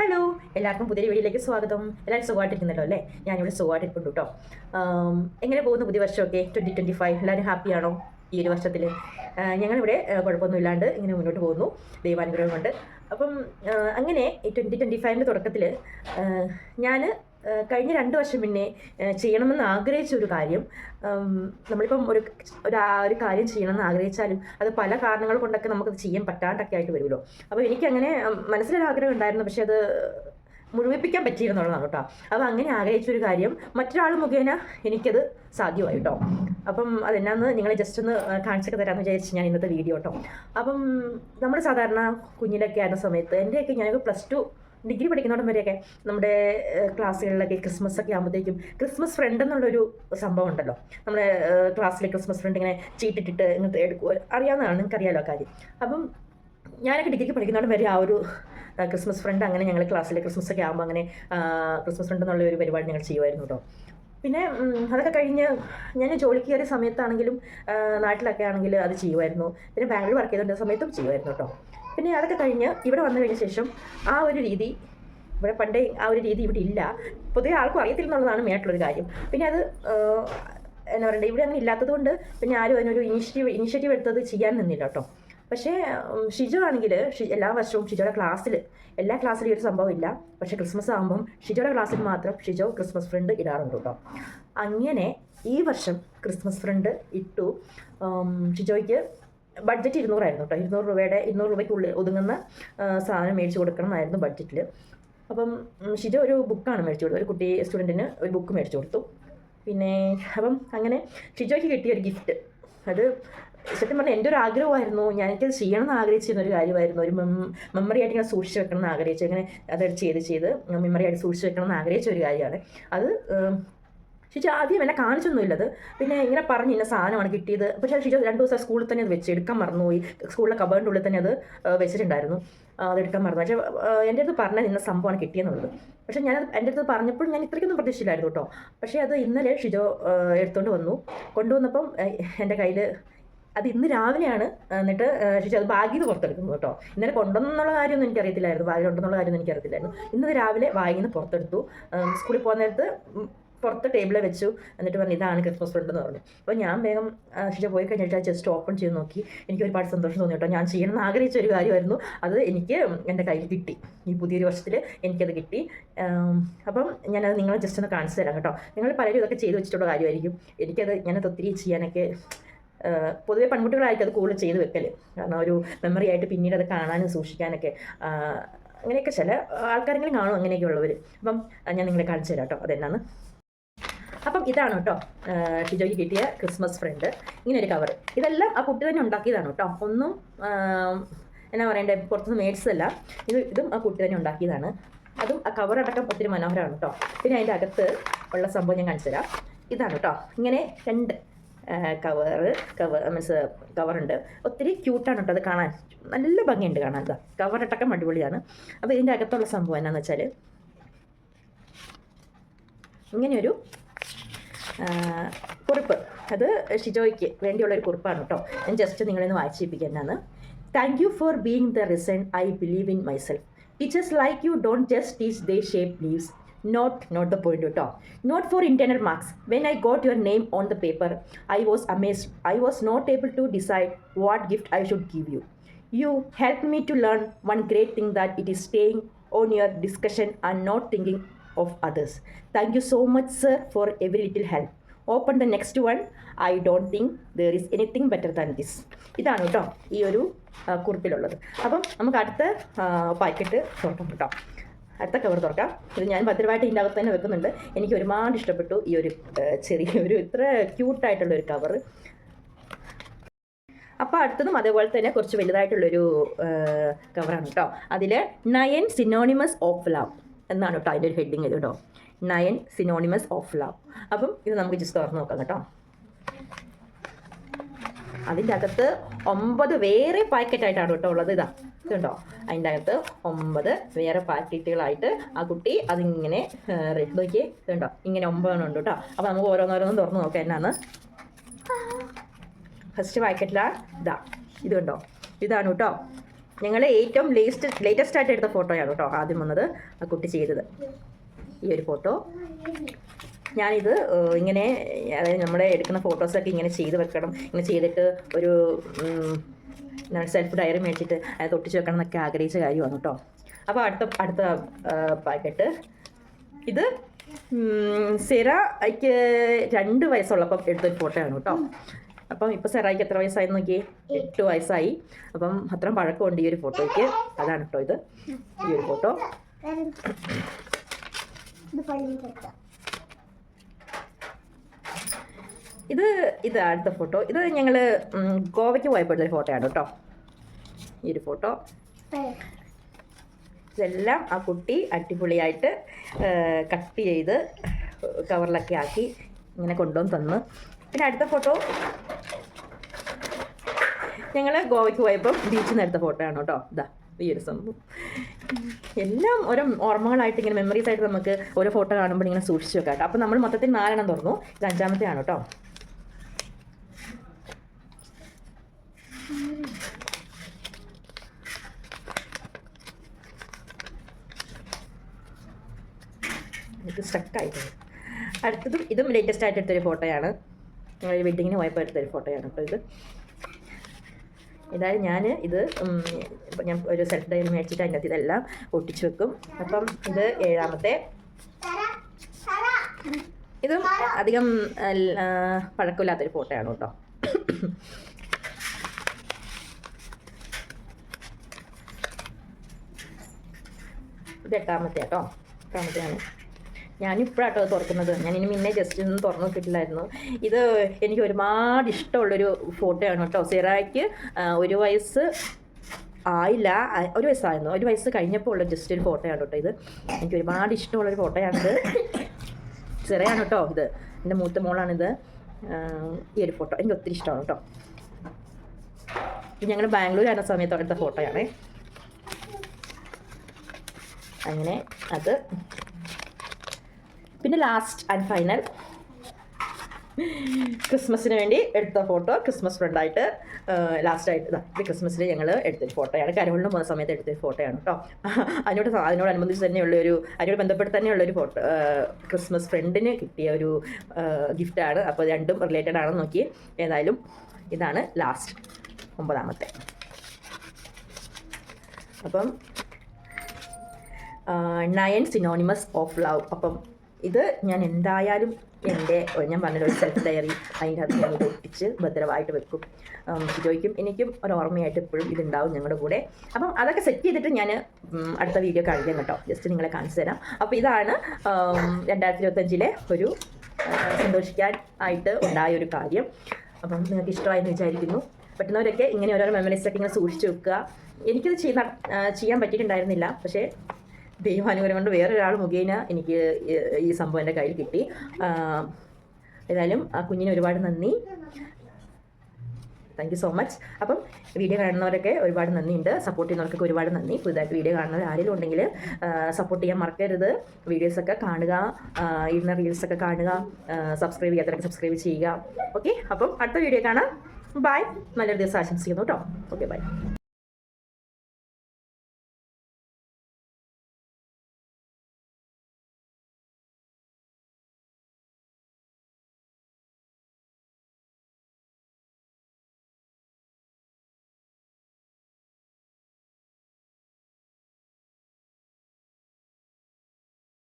Hello, എല്ലാവർക്കും പുതിയ വീഡിയോയിലേക്ക് സ്വാഗതം. എല്ലാവരും സുഖമായിട്ടിരിക്കുന്നല്ലോ അല്ലേ? ഞാനിവിടെ സുഖമായിട്ടിരിക്കുന്നു കേട്ടോ. എങ്ങനെ പോകുന്നു പുതിയ വർഷമൊക്കെ 2025? എല്ലാവരും ഹാപ്പിയാണോ ഈ ഒരു വർഷത്തിൽ? ഞങ്ങളിവിടെ കുഴപ്പമൊന്നും ഇല്ലാണ്ട് ഇങ്ങനെ മുന്നോട്ട് പോകുന്നു, ദൈവാനുഗ്രഹം കൊണ്ട്. അപ്പം അങ്ങനെ ഈ 2025ൻ്റെ തുടക്കത്തിൽ ഞാൻ കഴിഞ്ഞ 2 വർഷം മുന്നേ ചെയ്യണമെന്ന് ആഗ്രഹിച്ച ഒരു കാര്യം, നമ്മളിപ്പം ഒരു കാര്യം ചെയ്യണമെന്ന് ആഗ്രഹിച്ചാലും അത് പല കാരണങ്ങൾ കൊണ്ടൊക്കെ നമുക്കത് ചെയ്യാൻ പറ്റാണ്ടൊക്കെ ആയിട്ട് വരുമല്ലോ. അപ്പോൾ എനിക്കങ്ങനെ മനസ്സിലൊരാഗ്രഹം ഉണ്ടായിരുന്നു, പക്ഷെ അത് മുഴുമിപ്പിക്കാൻ പറ്റിയിരുന്നുള്ളതാണ് കേട്ടോ. അപ്പോൾ അങ്ങനെ ആഗ്രഹിച്ചൊരു കാര്യം മറ്റൊരാൾ മുഖേന എനിക്കത് സാധ്യമായി കേട്ടോ. അപ്പം അതെന്നാന്ന് നിങ്ങളെ ജസ്റ്റ് ഒന്ന് കാണിച്ചൊക്കെ തരാമെന്ന് വിചാരിച്ച് ഞാൻ ഇന്നത്തെ വീഡിയോ കേട്ടോ. അപ്പം നമ്മൾ സാധാരണ കുഞ്ഞിലൊക്കെ ആയിരുന്ന സമയത്ത് എൻ്റെയൊക്കെ ഞാനൊക്കെ +2 ഡിഗ്രി പഠിക്കുന്നോടം വരെയൊക്കെ നമ്മുടെ ക്ലാസ്സുകളിലൊക്കെ ക്രിസ്മസ് ഒക്കെ ആകുമ്പോഴത്തേക്കും ക്രിസ്മസ് ഫ്രണ്ട് എന്നുള്ളൊരു സംഭവം ഉണ്ടല്ലോ. നമ്മുടെ ക്ലാസ്സിലെ ക്രിസ്മസ് ഫ്രണ്ട് ഇങ്ങനെ ചീട്ടിട്ടിട്ട് ഇങ്ങനത്തെ എടുക്കുക, അറിയാവുന്നതാണ്, നിങ്ങൾക്ക് അറിയാമല്ലോ കാര്യം. അപ്പം ഞാനൊക്കെ ഡിഗ്രിക്ക് പഠിക്കുന്നോടം വരെ ആ ഒരു ക്രിസ്മസ് ഫ്രണ്ട് അങ്ങനെ ഞങ്ങൾ ക്ലാസ്സിൽ ക്രിസ്മസ് ഒക്കെ ആകുമ്പോൾ അങ്ങനെ ക്രിസ്മസ് ഫ്രണ്ട് എന്നുള്ള ഒരു പരിപാടി ഞങ്ങൾ ചെയ്യുമായിരുന്നു കേട്ടോ. പിന്നെ അതൊക്കെ കഴിഞ്ഞ് ഞാൻ ജോലിക്ക് കയറിയ സമയത്താണെങ്കിലും നാട്ടിലൊക്കെ ആണെങ്കിൽ അത് ചെയ്യുമായിരുന്നു. പിന്നെ ബാംഗ്ലൂർ വർക്ക് ചെയ്തുകൊണ്ട സമയത്തും ചെയ്യുമായിരുന്നു കേട്ടോ. പിന്നെ അതൊക്കെ കഴിഞ്ഞ് ഇവിടെ വന്നു കഴിഞ്ഞ ശേഷം ആ ഒരു രീതി ഇവിടെ പണ്ടേ ആ ഒരു രീതി ഇവിടെ ഇല്ല, പൊതുവെ ആർക്കും അറിയത്തില്ല എന്നുള്ളതാണ് മെയിനായിട്ടുള്ളൊരു കാര്യം. പിന്നെ അത് എന്താ പറയണ്ടേ, ഇവിടെ അങ്ങനെ ഇല്ലാത്തത് കൊണ്ട് പിന്നെ ആരും അതിനൊരു ഇനിഷ്യേറ്റീവ് എടുത്തത് ചെയ്യാൻ നിന്നില്ല കേട്ടോ. പക്ഷേ ഷിജോ ആണെങ്കിൽ എല്ലാ വർഷവും ഷിജോയുടെ എല്ലാ ക്ലാസ്സിലും ഈ ഒരു സംഭവം ഇല്ല. പക്ഷേ ക്രിസ്മസ് ആകുമ്പം ഷിജോയുടെ ക്ലാസ്സിൽ മാത്രം ഷിജോ ക്രിസ്മസ് ഫ്രണ്ട് ഇടാറുണ്ട് കേട്ടോ. അങ്ങനെ ഈ വർഷം ക്രിസ്മസ് ഫ്രണ്ട് ഇട്ടു. ഷിജോയ്ക്ക് ബഡ്ജറ്റ് 200 ആയിരുന്നു കേട്ടോ. 200 രൂപയ്ക്കുള്ളിൽ ഒതുങ്ങുന്ന സാധനം മേടിച്ച് കൊടുക്കണം എന്നായിരുന്നു ബഡ്ജറ്റിൽ. അപ്പം ഷിജോ ഒരു ബുക്കാണ് മേടിച്ചു കൊടുത്തത്, ഒരു സ്റ്റുഡൻറ്റിന് ഒരു ബുക്ക് മേടിച്ചു കൊടുത്തു. പിന്നെ അപ്പം അങ്ങനെ ഷിജോയ്ക്ക് കിട്ടിയ ഒരു ഗിഫ്റ്റ്, അത് സത്യം പറഞ്ഞാൽ എൻ്റെ ഒരു ആഗ്രഹമായിരുന്നു. എനിക്കത് ചെയ്യണമെന്ന് ആഗ്രഹിച്ചിരുന്ന ഒരു കാര്യമായിരുന്നു. ഒരു മെമ്മറി ആയിട്ട് ഇങ്ങനെ സൂക്ഷിച്ച് വെക്കണം എന്ന് ആഗ്രഹിച്ചു. അങ്ങനെ അതെടുത്ത് ചെയ്ത് മെമ്മറി ആയിട്ട് സൂക്ഷിച്ച് വെക്കണം എന്ന് ആഗ്രഹിച്ച ഒരു കാര്യമാണ് അത്. ഷിജോ ആദ്യം എന്നെ കാണിച്ചൊന്നുമില്ലത്, പിന്നെ ഇങ്ങനെ പറഞ്ഞ് ഇന്ന സാധനമാണ് കിട്ടിയത്. പക്ഷേ ഷിജോ 2 ദിവസം സ്കൂളിൽ തന്നെ അത് എടുക്കാൻ മറന്നുപോയി. സ്കൂളിലെ കബറിൻ്റെ ഉള്ളിൽ തന്നെ അത് വെച്ചിട്ടുണ്ടായിരുന്നു, അതെടുക്കാൻ മറന്നു. പക്ഷേ എൻ്റെ അടുത്ത് പറഞ്ഞത് ഇന്ന സംഭവമാണ് കിട്ടിയെന്നുള്ളത്. പക്ഷേ എൻ്റെ അടുത്ത് പറഞ്ഞപ്പോൾ ഞാൻ ഇത്രയ്ക്കൊന്നും പ്രതീക്ഷിച്ചില്ലായിരുന്നു കേട്ടോ. പക്ഷേ അത് ഇന്നലെ ഷിജോ എടുത്തുകൊണ്ട് കൊണ്ടുവന്നപ്പം എൻ്റെ കയ്യിൽ അത് ഇന്ന് രാവിലെയാണ്. എന്നിട്ട് ഷിജോ അത് ബാഗിൽ നിന്ന് പുറത്തെടുക്കുന്നു കേട്ടോ. ഇന്നലെ കൊണ്ടുവന്നുള്ള കാര്യമൊന്നും എനിക്കറിയത്തില്ലായിരുന്നു, ബാഗിൽ ഉണ്ടെന്നുള്ള കാര്യമൊന്നും എനിക്കറിയത്തില്ലായിരുന്നു. ഇന്നത് രാവിലെ ബാഗിൽ നിന്ന് പുറത്തെടുത്തു. സ്കൂളിൽ പോകുന്ന നേരത്ത് പുറത്ത് ടേബിളിൽ വെച്ചു. എന്നിട്ട് പറഞ്ഞു ഇതാണ് ക്രിസ്മസ് ഫ്രണ്ട് എന്ന് പറഞ്ഞു. അപ്പോൾ ഞാൻ വേഗം ഷിജോ പോയി കഴിഞ്ഞിട്ട് ജസ്റ്റ് ഓപ്പൺ ചെയ്ത് നോക്കി. എനിക്ക് ഒരുപാട് സന്തോഷം തോന്നി കേട്ടോ. ഞാൻ ചെയ്യണമെന്ന് ആഗ്രഹിച്ച ഒരു കാര്യമായിരുന്നു, അത് എനിക്ക് എൻ്റെ കയ്യിൽ കിട്ടി. ഈ പുതിയൊരു വർഷത്തിൽ എനിക്കത് കിട്ടി. അപ്പം ഞാനത് നിങ്ങളെ ജസ്റ്റ് ഒന്ന് കാണിച്ചു തരാം കേട്ടോ. നിങ്ങൾ പലരും ഇതൊക്കെ ചെയ്ത് വെച്ചിട്ടുള്ള കാര്യമായിരിക്കും. ഞാനത് ഒത്തിരി ചെയ്യാനൊക്കെ, പൊതുവെ പെൺകുട്ടികളായിരിക്കും അത് കൂടുതൽ ചെയ്ത് വെക്കൽ. കാരണം ഒരു മെമ്മറി ആയിട്ട് പിന്നീട് അത് കാണാനും സൂക്ഷിക്കാനൊക്കെ അങ്ങനെയൊക്കെ ചില ആൾക്കാരെങ്കിലും കാണും അങ്ങനെയൊക്കെ ഉള്ളവർ. അപ്പം ഞാൻ നിങ്ങളെ കാണിച്ചു തരാം കേട്ടോ അതെന്നാന്ന്. അപ്പം ഇതാണ് കേട്ടോ ഷിജോയ്ക്ക് കിട്ടിയ ക്രിസ്മസ് ഫ്രണ്ട്. ഇങ്ങനെ ഒരു കവർ. ഇതെല്ലാം ആ കുട്ടി തന്നെ ഉണ്ടാക്കിയതാണ് കേട്ടോ. ഒന്നും എന്നാ പറയണ്ടേ, പുറത്തുനിന്ന് മേടിച്ചതല്ല. ഇതും ആ കുട്ടി തന്നെ ഉണ്ടാക്കിയതാണ്. അതും ആ കവറടക്കം ഒത്തിരി മനോഹരമാണ് കേട്ടോ. പിന്നെ അതിൻ്റെ അകത്ത് ഉള്ള സംഭവം ഞാൻ കാണിച്ചു തരാം. ഇതാണ് കേട്ടോ. ഇങ്ങനെ 2 കവറുണ്ട്. ഒത്തിരി ക്യൂട്ടാണ് കേട്ടോ അത് കാണാൻ, നല്ല ഭംഗിയുണ്ട് കാണാൻ. കവറടക്കം അടിപൊളിയാണ്. അപ്പോൾ ഇതിൻ്റെ അകത്തുള്ള സംഭവം എന്നാന്ന് വെച്ചാൽ ഇങ്ങനെയൊരു കുറിപ്പ്. അത് ഷിജോയ്ക്ക് വേണ്ടിയുള്ളൊരു കുറിപ്പാണ് കേട്ടോ. ഞാൻ ജസ്റ്റ് നിങ്ങളൊന്ന് വായിച്ചിരിപ്പിക്കുക എന്നാണ്. Thank you for being the reason I believe in myself. Teachers like you don't just teach, they shape leaves. Not the point കേട്ടോ. Not for internal marks. When I got your name on the paper, I was amazed. I was not able to decide what gift I should give you. You helped me to learn one great thing, that it is staying on your discussion and not thinking of others. Thank you so much, sir, for every little help. Open the next one. I don't think there is anything better than this. ഇതാണ് കേട്ടോ ഈ ഒരു കുറിപ്പിലുള്ളത്. അപ്പം നമുക്ക് അടുത്ത packet തുറക്കാം കേട്ടോ. അടുത്ത കവർ തുറക്കാം. ഇത് ഞാൻ ഭദ്രമായിട്ട് ഇതിൻ്റെ അകത്ത് തന്നെ വെക്കുന്നുണ്ട്. എനിക്ക് ഒരുപാട് ഇഷ്ടപ്പെട്ടു ഈ ഒരു ചെറിയൊരു ഇത്ര ക്യൂട്ടായിട്ടുള്ളൊരു കവർ. അപ്പോൾ അടുത്തതും അതേപോലെ തന്നെ കുറച്ച് വലുതായിട്ടുള്ളൊരു കവറാണ് കേട്ടോ. അതിൽ 9 സിനോണിമസ് ഓഫ് ലവ് എന്നാണ് കേട്ടോ അതിൻ്റെ ഒരു ഹെഡിങ് ഇത് കേട്ടോ. 9 സിനോണിമസ് ഓഫ് ലവ്. അപ്പം ഇത് നമുക്ക് ജസ്റ്റ് തുറന്ന് നോക്കാം കേട്ടോ. അതിൻ്റെ അകത്ത് 9 വേറെ പാക്കറ്റായിട്ടാണ് കേട്ടോ ഉള്ളത്. ഇതുണ്ടോ, അതിൻ്റെ അകത്ത് 9 വേറെ പാക്കറ്റുകളായിട്ട് ആ കുട്ടി അതിങ്ങനെ നോക്കിയേ. ഇതുണ്ടോ, ഇങ്ങനെ 9 ഉണ്ട് കേട്ടോ. അപ്പോൾ നമുക്ക് ഓരോന്നോരോന്നും തുറന്ന് നോക്കാം എന്നാണ്. ഫസ്റ്റ് പാക്കറ്റിലാണ് ഇത് കണ്ടോ, ഇതാണ് കേട്ടോ ഞങ്ങൾ ഏറ്റവും ലേറ്റസ്റ്റ് ആയിട്ട് എടുത്ത ഫോട്ടോയാണ് കേട്ടോ ആദ്യം വന്നത് ആ കുട്ടി ചെയ്തത്. ഈ ഒരു ഫോട്ടോ ഞാനിത് ഇങ്ങനെ, അതായത് നമ്മുടെ എടുക്കുന്ന ഫോട്ടോസൊക്കെ ഇങ്ങനെ ചെയ്ത് വെക്കണം, ഇങ്ങനെ ചെയ്തിട്ട് ഒരു സെൽഫ് ഡയറി മേടിച്ചിട്ട് അത് തൊട്ടിച്ച് വെക്കണം എന്നൊക്കെ ആഗ്രഹിച്ച കാര്യമാണ് കേട്ടോ. അപ്പോൾ അടുത്ത പാക്കറ്റ് ഇത് സെറയ്ക്ക് 2 വയസ്സുള്ളപ്പം എടുത്തൊരു ഫോട്ടോയാണ് കേട്ടോ. അപ്പം ഇപ്പോൾ സെറായിക്ക് എത്ര വയസ്സായി നോക്കിയേ? 8 വയസ്സായി. അപ്പം അത്രയും പഴക്കമുണ്ട് ഈ ഒരു ഫോട്ടോയ്ക്ക്. അതാണ് കേട്ടോ ഇത്, ഈ ഒരു ഫോട്ടോ. ഇത് അടുത്ത ഫോട്ടോ. ഇത് ഞങ്ങൾ ഗോവയ്ക്ക് പോയപ്പോൾ എടുത്തൊരു ഫോട്ടോയാണ് കേട്ടോ ഈ ഒരു ഫോട്ടോ. ഇതെല്ലാം ആ കുട്ടി അടിപൊളിയായിട്ട് കട്ട് ചെയ്ത് കവറിലൊക്കെ ആക്കി ഇങ്ങനെ കൊണ്ടുവന്ന് തന്നു. പിന്നെ അടുത്ത ഫോട്ടോ ഞങ്ങൾ ഗോവയ്ക്ക് പോയപ്പം ബീച്ചിൽ നിന്ന് എടുത്ത ഫോട്ടോയാണ് കേട്ടോ. ഇതാ ഈ ഒരു സംഭവം. എല്ലാം ഓരോ ഓർമ്മകളായിട്ട് ഇങ്ങനെ മെമ്മറീസ് ആയിട്ട് നമുക്ക് ഓരോ ഫോട്ടോ കാണുമ്പോൾ ഇങ്ങനെ സൂക്ഷിച്ച് വെക്കാം കേട്ടോ. അപ്പം നമ്മൾ മൊത്തത്തിൽ 4 തുറന്നു. ഇത് 5ാമത്തെയാണ് കേട്ടോ. ഇത് സ്റ്റക്കായിട്ടുണ്ട്. ഇതും ലേറ്റസ്റ്റ് ആയിട്ട് എടുത്തൊരു ഫോട്ടോയാണ്. ഞങ്ങൾ വെഡ്ഡിങ്ങിന് പോയപ്പോൾ എടുത്തൊരു ഫോട്ടോയാണ് കേട്ടോ ഇത്. ഇതായത് ഞാൻ ഒരു സെൽഫ് ഡയറി മേടിച്ചിട്ട് അതിൻ്റെ ഇതെല്ലാം ഒട്ടിച്ച് വെക്കും. അപ്പം ഇത് 7ാമത്തെ. ഇതും അധികം പഴക്കമില്ലാത്തൊരു ഫോട്ടോയാണ് കേട്ടോ. ഇത് 8ാമത്തെ കേട്ടോ. 8ാമത്തെയാണ്. ഞാനിപ്പോഴാട്ടോ തുറക്കുന്നത്. ഞാനിനി മുന്നേ ജസ്റ്റ് ഒന്നും തുറന്നു നോക്കിയിട്ടില്ലായിരുന്നു. ഇത് എനിക്ക് ഒരുപാട് ഇഷ്ടമുള്ളൊരു ഫോട്ടോയാണ് കേട്ടോ. സെറായ്ക്ക് 1 വയസ്സ് ആയില്ല, 1 വയസ്സായിരുന്നു. 1 വയസ്സ് കഴിഞ്ഞപ്പോൾ ഉള്ള ജസ്റ്റ് ഒരു ഫോട്ടോയാണ് കേട്ടോ ഇത്. എനിക്ക് ഒരുപാട് ഇഷ്ടമുള്ളൊരു ഫോട്ടോയാണിത്. സെറയാണ് കേട്ടോ ഇത്. എൻ്റെ മൂത്ത മോളാണിത്. ഈ ഒരു ഫോട്ടോ എനിക്ക് ഒത്തിരി ഇഷ്ടമാണ് കേട്ടോ. ഞങ്ങൾ ബാംഗ്ലൂർ ആയിരുന്ന സമയത്ത് എടുത്ത ഫോട്ടോയാണേ. അങ്ങനെ അത്. പിന്നെ ലാസ്റ്റ് ആൻഡ് ഫൈനൽ ക്രിസ്മസിന് വേണ്ടി എടുത്ത ഫോട്ടോ. ക്രിസ്മസ് ഫ്രണ്ടായിട്ട് ലാസ്റ്റായിട്ട് ഇത് ക്രിസ്മസിൽ ഞങ്ങൾ എടുത്തൊരു ഫോട്ടോയാണ്. കരോളിന് പോകുന്ന സമയത്ത് എടുത്തൊരു ഫോട്ടോയാണ് കേട്ടോ. അതിനോടനുബന്ധിച്ച് തന്നെയുള്ളൊരു, അതിനോട് ബന്ധപ്പെട്ട് തന്നെയുള്ളൊരു ഫോട്ടോ, ക്രിസ്മസ് ഫ്രണ്ടിന് കിട്ടിയ ഒരു ഗിഫ്റ്റാണ്. അപ്പോൾ രണ്ടും റിലേറ്റഡ് ആണെന്ന് നോക്കി. ഏതായാലും ഇതാണ് ലാസ്റ്റ് 9ാമത്തെ. അപ്പം 9 സിനോണിമസ് ഓഫ് ലവ്. അപ്പം ഇത് ഞാൻ എന്തായാലും ഞാൻ പറഞ്ഞൊരു സെൽഫ് ഡയറി അതിൻ്റെ അകത്ത് ഞാൻ ഇത് ഒട്ടിച്ച് ഭദ്രമായിട്ട് വെക്കും. ഷിജോയ്ക്കും എനിക്കും ഒരു ഓർമ്മയായിട്ട് എപ്പോഴും ഇതുണ്ടാവും ഞങ്ങളുടെ കൂടെ. അപ്പം അതൊക്കെ സെറ്റ് ചെയ്തിട്ട് ഞാൻ അടുത്ത വീഡിയോ കാണിക്കാം കേട്ടോ. ജസ്റ്റ് നിങ്ങളെ കാണിച്ചു തരാം. അപ്പോൾ ഇതാണ് 2025 ഒരു സന്തോഷിക്കാൻ ആയിട്ട് ഉണ്ടായൊരു കാര്യം. അപ്പം നിങ്ങൾക്ക് ഇഷ്ടമായെന്ന് വിചാരിക്കുന്നു. പറ്റുന്നവരൊക്കെ ഇങ്ങനെ ഓരോ മെമ്മറീസൊക്കെ ഇങ്ങനെ സൂക്ഷിച്ച് വെക്കുക. എനിക്കിത് ചെയ്യാൻ പറ്റിയിട്ടുണ്ടായിരുന്നില്ല. പക്ഷേ ദൈവാനുഗ്രഹം കൊണ്ട് വേറൊരാൾ മുഖേന എനിക്ക് ഈ സംഭവം എൻ്റെ കയ്യിൽ കിട്ടി. ഏതായാലും ആ കുഞ്ഞിന് ഒരുപാട് നന്ദി. Thank you so much. അപ്പം വീഡിയോ കാണുന്നവരൊക്കെ ഒരുപാട് നന്ദിയുണ്ട്. സപ്പോർട്ട് ചെയ്യുന്നവർക്കൊക്കെ ഒരുപാട് നന്ദി. പുതുതായിട്ട് വീഡിയോ കാണുന്നവർ ആരെങ്കിലും ഉണ്ടെങ്കിൽ സപ്പോർട്ട് ചെയ്യാൻ മറക്കരുത്. വീഡിയോസൊക്കെ കാണുക, ഇടുന്ന റീൽസൊക്കെ കാണുക. സബ്സ്ക്രൈബ് ചെയ്യാത്തവരൊക്കെ സബ്സ്ക്രൈബ് ചെയ്യുക. ഓക്കെ, അപ്പം അടുത്ത വീഡിയോ കാണാം. ബൈ. നല്ലൊരു ദിവസം ആശംസിക്കുന്നു കേട്ടോ. Okay, by.